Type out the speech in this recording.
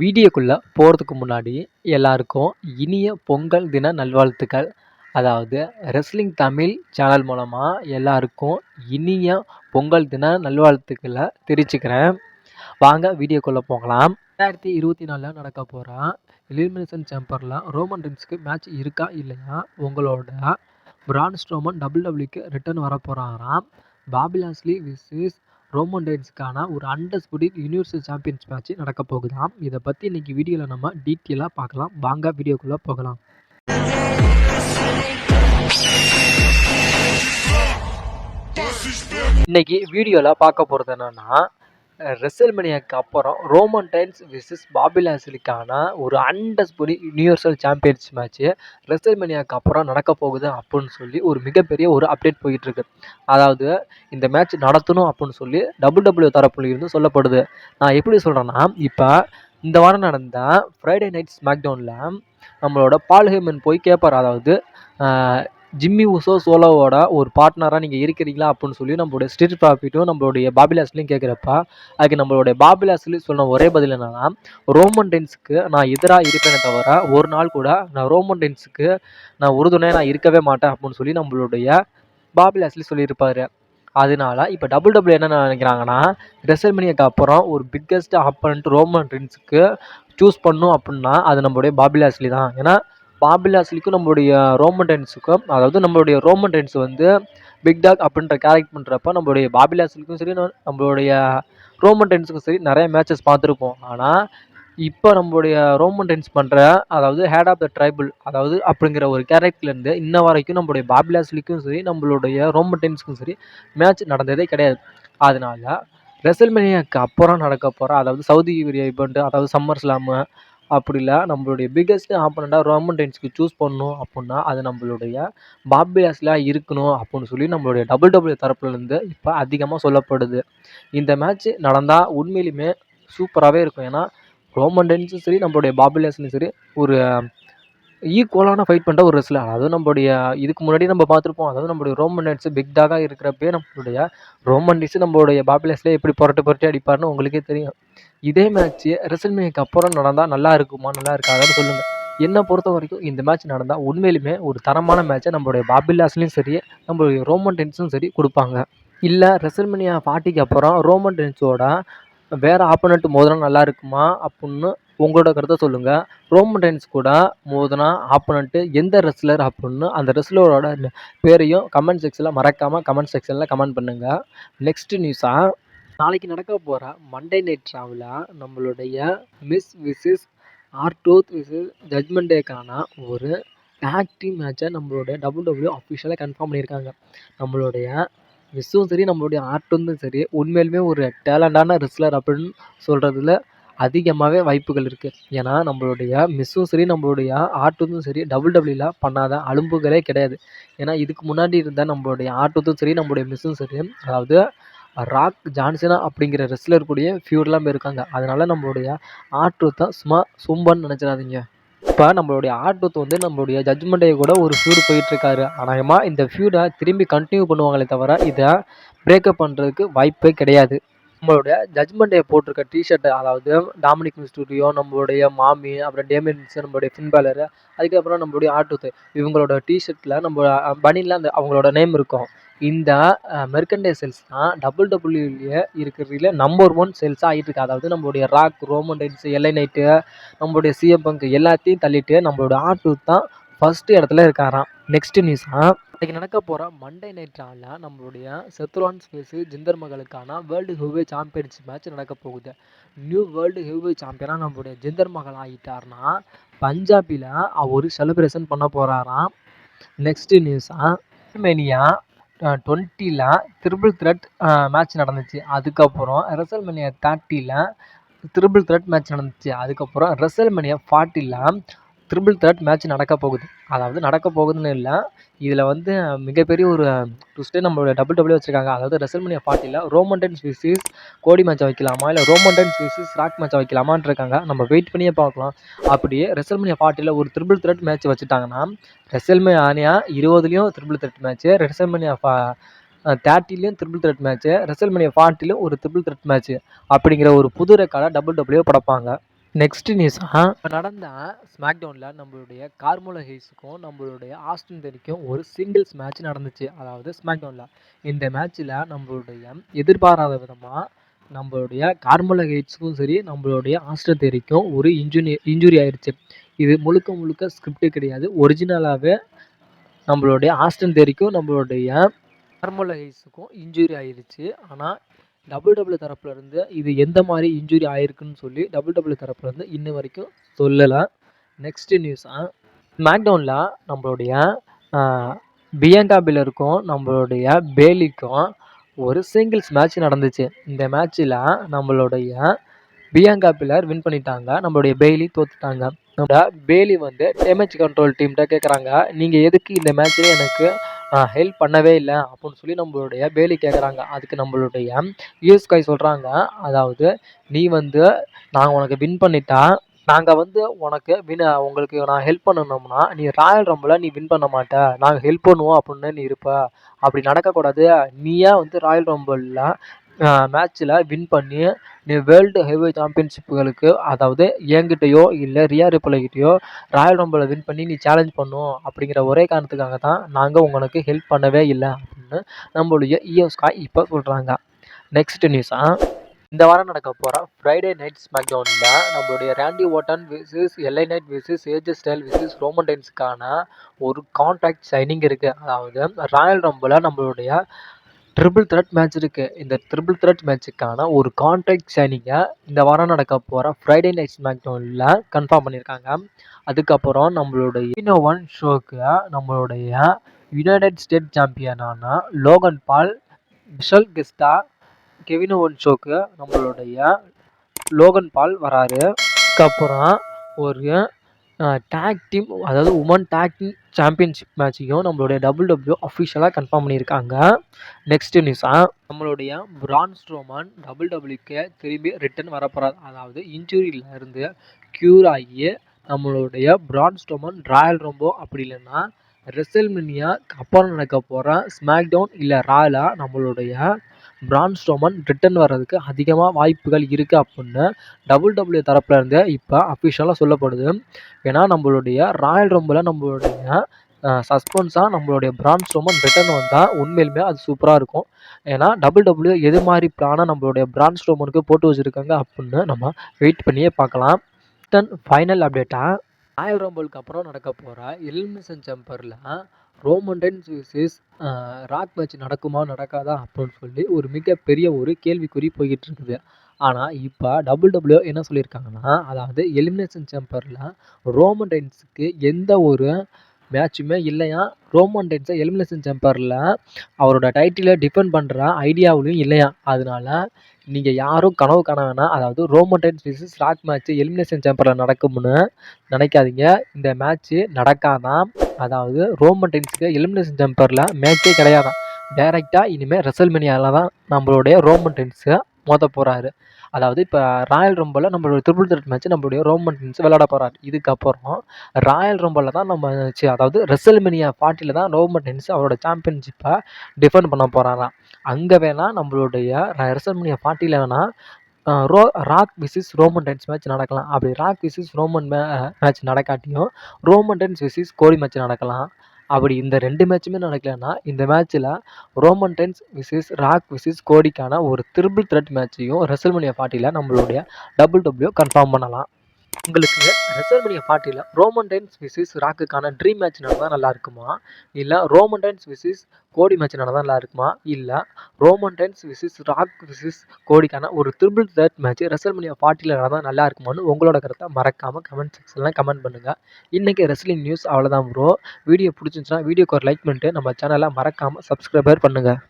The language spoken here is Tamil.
வீடியோக்குள்ள போறதுக்கு முன்னாடி எல்லாருக்கும் இனிய பொங்கல் தின நல்வாழ்த்துக்கள். அதாவது ரெஸ்லிங் தமிழ் சேனல் மூலமா எல்லாருக்கும் இனிய பொங்கல் தின நல்வாழ்த்துக்கள தெரிவிச்சுக்கிறேன். வாங்க வீடியோக்குள்ள போகலாம். 2024ல நடக்க போற எலிமினேஷன் சேம்பர்ல ரோமன் ரெயின்ஸ்க்கு மேட்ச் இருக்கா இல்லையா? உங்களோட பிரான் ஸ்ட்ரோமன் WWE ரிட்டர்ன் வர போறாராம். பாபி லாஸ்லி விசஸ் ரோமன் ரெயின்ஸ்க்கான ஒரு அன்டிஸ்பியூட்டட் யுனிவர்சல் சாம்பியன்ஸ் மேட்ச் நடக்க போகுதாம். இதை பற்றி இன்னைக்கு வீடியோவில் நம்ம டீட்டெயிலாக பார்க்கலாம். வாங்க வீடியோக்குள்ளே போகலாம். இன்னைக்கு வீடியோவில் பார்க்க போகிறது என்னன்னா, ரெசல்மேனியாக்கு அப்புறம் ரோமன் ரெயின்ஸ் விசஸ் பாபி லாஸ்லிக்கான ஒரு அன்டிஸ்பியூட்டட் யுனிவர்சல் சாம்பியன்ஸ் மேட்ச் ரெசல்மேனியாக்கு அப்புறம் நடக்க போகுது அப்படின்னு சொல்லி ஒரு மிகப்பெரிய ஒரு அப்டேட் போயிட்டு இருக்கு. அதாவது இந்த மேட்ச் நடத்தணும் அப்படின்னு சொல்லி WWE தரப்புல இருந்து சொல்லப்படுது. நான் எப்படி சொல்றேன்னா, இப்போ இந்த வாரம் நடந்த ஃப்ரைடே நைட் ஸ்மாக்டவுன்ல நம்மளோட பால் ஹேமன் போய் கேட்பார். அதாவது ஜிம்மி உசோ சோலோவோட ஒரு பார்ட்னராக நீங்கள் இருக்கிறீங்களா அப்படின்னு சொல்லி நம்மளுடைய ஸ்ட்ரீட் ப்ராஃபிட்டும் நம்மளுடைய பாபி லாஸ்லியும் கேட்குறப்ப அதுக்கு நம்மளுடைய பாபி லாஸ்லி சொன்ன ஒரே பதில் என்னன்னா, ரோமன் ரெயின்ஸ்க்கு நான் எதிராக இருப்பேனே தவிர ஒரு நாள் கூட நான் ரோமன் ரெயின்ஸுக்கு நான் உறுதுணையாக நான் இருக்கவே மாட்டேன் அப்படின்னு சொல்லி நம்மளுடைய பாபி லாஸ்லி சொல்லியிருப்பாரு. அதனால இப்போ WWE என்ன நினைக்கிறாங்கன்னா, ரெசல்மேனியாக்கு அப்புறம் ஒரு பிக்கஸ்ட் ஆப்பனண்ட் ரோமன் ரெயின்ஸுக்கு சூஸ் பண்ணும் அப்படின்னா அது நம்மளுடைய பாபி லாஸ்லி தான். ஏன்னா பாபி லாஸ்லிக்கும் நம்மளுடைய ரோமன் ரெயின்ஸுக்கும், அதாவது நம்மளுடைய ரோமன் ரெயின்ஸ் வந்து பிக் டாக் அப்படின்ற கேரக்டர் பண்ணுறப்ப நம்மளுடைய பாபி லாஸ்லிக்கும் சரி நம்மளுடைய ரோமன் ரெயின்ஸுக்கும் சரி நிறைய மேட்சஸ் பார்த்துருப்போம். ஆனால் இப்போ நம்மளுடைய ரோமன் ரெயின்ஸ் பண்ணுற, அதாவது ஹேட் ஆஃப் த ட்ரைபிள் அதாவது அப்படிங்கிற ஒரு கேரக்டர்லேருந்து இன்ன வரைக்கும் நம்மளுடைய பாபி லாஸ்லிக்கும் சரி நம்மளுடைய ரோமன் ரெயின்ஸுக்கும் சரி மேட்ச் நடந்ததே கிடையாது. அதனால ரெசல்மேனியாக்கு அப்புறம் நடக்க போகிற, அதாவது சவுதி அரேபியா ஈவெண்ட், அதாவது சம்மர் ஸ்லாமு அப்படி இல்லை நம்மளுடைய பிக்கஸ்ட் ஆப்பனண்டாக ரோமன் ரெயின்ஸ்க்கு சூஸ் பண்ணணும் அப்படின்னா அது நம்மளுடைய பாபி லாஸ்லியாக இருக்கணும் அப்படின்னு சொல்லி நம்மளுடைய WWE தரப்புலேருந்து இப்போ அதிகமாக சொல்லப்படுது. இந்த மேட்ச் நடந்தால் உண்மையிலுமே சூப்பராகவே இருக்கும். ஏன்னா ரோமன் ரெயின்ஸும் சரி நம்மளுடைய பாபி லாஸ்லியும் சரி ஒரு ஈக்குவலான ஃபைட் பண்ணுற ஒரு ரெஸ்லர். அதாவது நம்மளுடைய இதுக்கு முன்னாடி நம்ம பார்த்துருப்போம். அதாவது நம்மளுடைய ரோமன் ரெயின்ஸ் பிக் டாகாக இருக்கிறப்பே நம்மளுடைய ரோமன் ரெயின்ஸ் நம்மளுடைய பாபி லாஸ்லியை எப்படி புரட்டி அடிப்பார்னு உங்களுக்கே தெரியும். இதே மேட்ச் ரெசல்மேனியாக்கு அப்புறம் நடந்தால் நல்லா இருக்குமா நல்லா இருக்காதான்னு சொல்லுங்கள். என்னை பொறுத்த வரைக்கும் இந்த மேட்ச் நடந்தால் உண்மையிலுமே ஒரு தரமான மேட்சை நம்மளுடைய பாபி லாஸ்லியும் சரி நம்மளுடைய ரோமன் ரெயின்ஸும் சரி கொடுப்பாங்க. இல்லை ரெசல்மேனியா 40க்கு அப்புறம் ரோமன் ரெயின்ஸோட வேறு ஆப்போனண்ட் மோதினா நல்லா இருக்குமா அப்படின்னு உங்களோட கருத்தை சொல்லுங்கள். ரோமன் ரெயின்ஸ் கூட மோதினா ஆப்போனண்ட்டு எந்த ரெஸ்லர் அப்படின்னு அந்த ரெஸ்லரோட பேரையும் கமெண்ட் செக்ஷனில் மறக்காமல் கமெண்ட் பண்ணுங்கள். நெக்ஸ்ட் நியூஸாக நாளைக்கு நடக்க போகிற மண்டே நைட் ராவில் நம்மளுடைய மிஸ் விசஸ் ஆர்டூத் விசஸ் ஜட்மெண்ட் டேக்கான ஒரு டேக் டீம் மேட்சை நம்மளுடைய WWE அஃபிஷியலாக கன்ஃபார்ம் பண்ணியிருக்காங்க. நம்மளுடைய மிஸ்ஸும் சரி நம்மளுடைய ஆர்டூத்தும் சரி உண்மையிலுமே ஒரு டேலண்டான ரெஸ்லர் அப்படின்னு சொல்கிறதுல அதிகமாகவே வாய்ப்புகள் இருக்குது. ஏன்னா நம்மளுடைய மிஸ்ஸும் சரி நம்மளுடைய ஆர்டூத்தும் சரி WWE பண்ணாத அலும்புகளே கிடையாது. ஏன்னா இதுக்கு முன்னாடி இருந்த நம்மளுடைய ஆர்டூத்தும் சரி நம்மளுடைய மிஸ்ஸும் சரி, அதாவது ராக் ஜான்சனா அப்படிங்கிற ரெஸ்லர் கூடயே ஃபியூர்லாம் இருக்காங்க. அதனால நம்மளுடைய ஆர்டூத்தை சும்மா சும்பன்னு நினச்சிடாதீங்க. இப்போ நம்மளுடைய ஆர்டூத் வந்து நம்மளுடைய ஜட்மெண்ட் டே கூட ஒரு ஃபியூடு போயிட்டுருக்காரு. அநேகமாக இந்த ஃபியூடை திரும்பி கண்டினியூ பண்ணுவாங்களே தவிர இதை பிரேக்கப் பண்ணுறதுக்கு வாய்ப்பே கிடையாது. நம்மளுடைய ஜட்மெண்ட் டே போட்டிருக்க டிஷர்ட்டு, அதாவது டாமினிக் மிஸ்டீரியோ, நம்மளுடைய மாமி, அப்புறம் டேமியன் மில்ஸ், நம்மளுடைய ஃபின் பேலர், அதுக்கப்புறம் நம்மளுடைய ஆர்டூத், இவங்களோட டிஷர்ட்டில் நம்ம பனியில் அந்த அவங்களோட நேம் இருக்கும். இந்த மெர்கண்டைஸ் சேல்ஸ் தான் WWE இருக்கிறதுல நம்பர் 1 சேல்ஸாக ஆகிட்டு இருக்கு. அதாவது நம்மளுடைய Rock, Roman Reigns, LA Knight, நம்மளுடைய சிஎம் பங்க் எல்லாத்தையும் தள்ளிட்டு நம்மளோட ஆர்டூத் தான் ஃபர்ஸ்ட் இடத்துல இருக்காராம். நெக்ஸ்ட் நியூஸாக இன்றைக்கி நடக்க போகிற மண்டே நைட் ராவில் நம்மளுடைய செத்ரான்ஸ் விசஸ் ஜிந்தர் மகளுக்கான வேர்ல்டு ஹெவி சாம்பியன்ஷிப் மேட்ச் நடக்க போகுது. நியூ வேர்ல்டு ஹெவி சாம்பியனாக நம்மளுடைய ஜிந்தர் மகள் ஆகிட்டார்னா பஞ்சாபில் அவர் செலிப்ரேஷன் பண்ண போகிறாராம். நெக்ஸ்ட் நியூஸாக ரெசல்மேனியா 20ல் ட்ரிபிள் த்ரெட் மேட்ச் நடந்துச்சு. அதுக்கப்புறம் ரெசல்மேனியா 30ல் ட்ரிபிள் த்ரெட் மேட்ச் நடந்துச்சு. அதுக்கப்புறம் ரெசல்மேனியா 40ல் ட்ரிபிள் த்ரெட் மேட்ச் நடக்க போகுது. அதாவது நடக்க போகுதுன்னு இல்லை, இதில் வந்து மிகப்பெரிய ஒரு ட்விஸ்ட்டே நம்மளோட WWE வச்சுருக்காங்க. அதாவது ரெசல்மேனியா 40ல் ரோமன் ரெயின்ஸ் விசஸ் கோடி மேட்சை வைக்கலாமா, இல்லை ரோமன் ரெயின்ஸ் விசஸ் ராக் மேட்சை வைக்கலாமான்னு இருக்காங்க. நம்ம வெயிட் பண்ணியே பார்க்கலாம். அப்படியே ரெசல்மேனியா 40ல் ஒரு ட்ரிபிள் த்ரெட் மேட்ச் வச்சுட்டாங்கன்னா ரெசல்மேனியா 20லையும் ட்ரிபிள் த்ரெட் மேட்ச்சு, ரெசல்மேனியா 30லையும் ட்ரிபிள் த்ரெட் மேட்ச்சு, ரெசல்மேனியா 40லும் ஒரு ட்ரிபிள் த்ரெட் மேட்ச்சு அப்படிங்கிற ஒரு புது ரெக்கார்டை WWE படைப்பாங்க. நெக்ஸ்ட் நியூஸா இப்போ நடந்த ஸ்மாக்டவுனில் நம்மளுடைய கார்மோலோ ஹெய்ஸுக்கும் நம்மளுடைய ஆஸ்டின் தேரிக்கும் ஒரு சிங்கிள்ஸ் மேட்ச் நடந்துச்சு. அதாவது ஸ்மாக்டவுனில் இந்த மேட்ச்சில் நம்மளுடைய எதிர்பாராத விதமாக நம்மளுடைய கார்மோலோ ஹெய்ஸுக்கும் சரி நம்மளுடைய ஆஸ்டின் தேரிக்கும் ஒரு இன்ஜுரி ஆயிடுச்சு. இது முழுக்க முழுக்க ஸ்கிரிப்ட் கிடையாது, ஒரிஜினலாகவே நம்மளுடைய ஆஸ்டின் தேரிக்கும் நம்மளுடைய கார்மோலோ ஹெய்ஸுக்கும் இன்ஜுரி ஆயிடுச்சு. ஆனால் டபிள்யூ தரப்புலேருந்து இது எந்த மாதிரி இன்ஜுரி ஆயிருக்குன்னு சொல்லி டபிள்யூ தரப்புலேருந்து இன்ன வரைக்கும் சொல்லலை. நெக்ஸ்ட் நியூஸா ஸ்மாக்டவுனில் நம்மளுடைய பியங்கா பில்லருக்கும் நம்மளுடைய பேலிக்கும் ஒரு சிங்கிள்ஸ் மேட்ச் நடந்துச்சு. இந்த மேட்ச்சில் நம்மளுடைய பியங்கா பில்லர் வின் பண்ணிட்டாங்க, நம்மளுடைய பெய்லி தோத்துட்டாங்க. நம்ம பேலி வந்து டேமேஜ் கண்ட்ரோல் டீம்கிட்ட கேட்குறாங்க, நீங்கள் எதுக்கு இந்த மேட்ச்சில் எனக்கு ஹெல்ப் பண்ணவே இல்லை அப்படின்னு சொல்லி நம்மளுடைய பேலி கேட்குறாங்க. அதுக்கு நம்மளுடைய யூஎஸ்கை சொல்கிறாங்க, அதாவது நீ வந்து நாங்கள் உனக்கு வின் பண்ணிட்டா நாங்கள் வந்து உங்களுக்கு நான் ஹெல்ப் பண்ணணும்னா நீ ராயல் ரம்பில் நீ வின் பண்ண மாட்ட, நாங்கள் ஹெல்ப் பண்ணுவோம் அப்படின்னு நீ இருப்ப. அப்படி நடக்கக்கூடாது. நீயே வந்து ராயல் ரம்பிளில் மேட்ச்சில் வின் பண்ணி நீ வேர்ல்டு ஹெவி சாம்பியன்ஷிப்புகளுக்கு, அதாவது என்கிட்டயோ இல்லை ரியா ரிப்ளைகிட்டயோ ராயல் ரம்பில் வின் பண்ணி நீ சேலஞ்ச் பண்ணும் அப்படிங்கிற ஒரே காரணத்துக்காக தான் நாங்கள் உங்களுக்கு ஹெல்ப் பண்ணவே இல்லை அப்படின்னு நம்மளுடைய ஈயோஸ்கா இப்போ சொல்கிறாங்க. நெக்ஸ்ட் நியூஸா இந்த வாரம் நடக்க போகிற ஃப்ரைடே நைட் ஸ்மாக்டவுனில் நம்மளுடைய Randy Orton versus LA Knight versus AJ Styles versus Roman ரெயின்ஸுக்கான ஒரு கான்ட்ராக்ட் சைனிங் இருக்குது. அதாவது ராயல் ரம்பில் நம்மளுடைய ட்ரிபிள் த்ரெட் மேட்ச் இருக்குது. இந்த ட்ரிபிள் த்ரெட் மேட்சுக்கான ஒரு கான்ட்ராக்ட் சைனிங்கை இந்த வாரம் நடக்க போகிற ஃப்ரைடே நைட் ஸ்மாக்டவுனில் கன்ஃபார்ம் பண்ணியிருக்காங்க. அதுக்கப்புறம் நம்மளுடைய ஒன் ஷோக்கு நம்மளுடைய யுனைடெட் ஸ்டேட் சாம்பியனான லோகன் பால் ஸ்பெஷல் கெஸ்டா கெவின் ஓவன் ஷோக்கு நம்மளுடைய லோகன் பால் வராரு. அதுக்கப்புறம் ஒரு டேக் டீம், அதாவது உமன் டேக் டீம் சாம்பியன்ஷிப் மேட்சையும் நம்மளுடைய டபிள்யூ அஃபிஷியலாக கன்ஃபார்ம் பண்ணியிருக்காங்க. நெக்ஸ்ட் நியூஸாக நம்மளுடைய பிரான் ஸ்ட்ரோமன் டபிள்யூக்கு திரும்பி ரிட்டர்ன் வரப்போகிறார். அதாவது இன்ஜுரியிலேருந்து க்யூர் ஆகி நம்மளுடைய பிரான் ஸ்ட்ரோமன் ராயல் ரம்போ அப்படி இல்லைன்னா ரெசல்மேனியாக்கு அப்புறம் நடக்க போகிற ஸ்மாக்டவுன் இல்லை ராயில் நம்மளுடைய பிரான் ஸ்ட்ரோமன் ரிட்டர்ன் வர்றதுக்கு அதிகமாக வாய்ப்புகள் இருக்குது அப்படின்னு டபிள்யூ தரப்புலேருந்து இப்போ அஃபிஷியலாக சொல்லப்படுது. ஏன்னா நம்மளுடைய ராயல் ரம்பில் நம்மளுடைய சஸ்பென்ஸாக நம்மளுடைய பிரான் ஸ்ட்ரோமன் ரிட்டர்ன் வந்தால் உண்மையிலுமே அது சூப்பராக இருக்கும். ஏன்னா டபிள்யூ எது மாதிரி பிளானை நம்மளுடைய பிரான் ஸ்ட்ரோமனுக்கு போட்டு வச்சுருக்காங்க அப்படின்னு நம்ம வெயிட் பண்ணியே பார்க்கலாம். ஃபைனல் அப்டேட்டாக ராயல் ரம்பிளுக்கு அப்புறம் நடக்க போகிற எலிமினேஷன் சேம்பரில் Roman Reigns versus Rock match நடக்குமா நடக்காதா அப்படின்னு சொல்லி ஒரு மிகப்பெரிய ஒரு கேள்விக்குறி போய்கிட்டு இருக்குது. ஆனால் இப்போ டபிள்யூ என்ன சொல்லியிருக்காங்கன்னா, அதாவது எலிமினேஷன் சேம்பரில் ரோமன் ரெயின்ஸுக்கு எந்த ஒரு மேட்சுமே இல்லையா, ரோமன் ரெயின்ஸை எலிமினேஷன் சேம்பரில் அவரோட டைட்டிலை டிஃபெண்ட் பண்ணுற ஐடியாவிலையும் இல்லையா. அதனால நீங்கள் யாரும் கனவு காண வேணாம். அதாவது Roman Reigns versus Rock match elimination சேம்பரில் நடக்கும்னு நினைக்காதீங்க. இந்த மேட்ச்சு நடக்காதான். அதாவது ரோமன் ரெயின்ஸுக்கு எலிமினேஷன் சேம்பரில் மேட்சே கிடையாதான். டைரெக்டாக இனிமேல் ரெசல்மேனியாவில் தான் நம்மளுடைய ரோமன் ரெயின்ஸை மோத போகிறாரு. அதாவது இப்போ ராயல் ரம்பில் நம்மளுடைய ட்ரிபிள் த்ரெட் மேட்ச் நம்மளுடைய ரோமன் ரெயின்ஸ் விளையாட போகிறார். இதுக்கப்புறம் ராயல் ரம்பில் தான் அதாவது ரெசல்மேனியா 40 தான் ரோமன் ரெயின்ஸ் அவரோட சாம்பியன்ஷிப்பை டிஃபெண்ட் பண்ண போகிறாராம். அங்கே வேணால் நம்மளுடைய ரெசல்மேனியா 40 வேணால் Rock versus Roman Reigns match நடக்கலாம். அப்படி ராக் விசஸ் ரோமன் மேட்ச் நடக்காட்டியும் Roman Reigns versus Cody match நடக்கலாம். அப்படி இந்த 2 மேட்சுமே நடக்கலைன்னா இந்த மேட்ச்சில் Roman Reigns versus Rock versus கோடிக்கான ஒரு ட்ரிபிள் த்ரெட் மேட்சையும் ரெசல்மேனியா 40 நம்மளுடைய டபிள்யூ கன்ஃபார்ம் பண்ணலாம். உங்களுக்கு ரெசல்மேனியா 40 ரோமன் ரெயின்ஸ் விசஸ் ராக்குக்கான ட்ரீம் மேட்ச் நடந்தால் நல்லா இருக்குமா, இல்லை Roman Reigns versus Cody match நடந்தால் நல்லா இருக்குமா, இல்லை Roman Reigns versus Rock versus கோடிக்கான ஒரு ட்ரிபிள் த்ரெட் மேட்ச் ரெசல்மேனியா 40 நடந்தால் நல்லா இருக்குமான்னு உங்களோட கருத்தை மறக்காமல் கமெண்ட் செக்ஷனில் கமெண்ட் பண்ணுங்கள். இன்றைக்கி ரெஸ்லிங் நியூஸ் அவ்வளோதான் ப்ரோ. வீடியோ பிடிச்சிருந்துச்சுன்னா வீடியோக்கு ஒரு லைக் பண்ணிட்டு நம்ம சேனலை மறக்காமல் சப்ஸ்கிரைபர் பண்ணுங்கள்.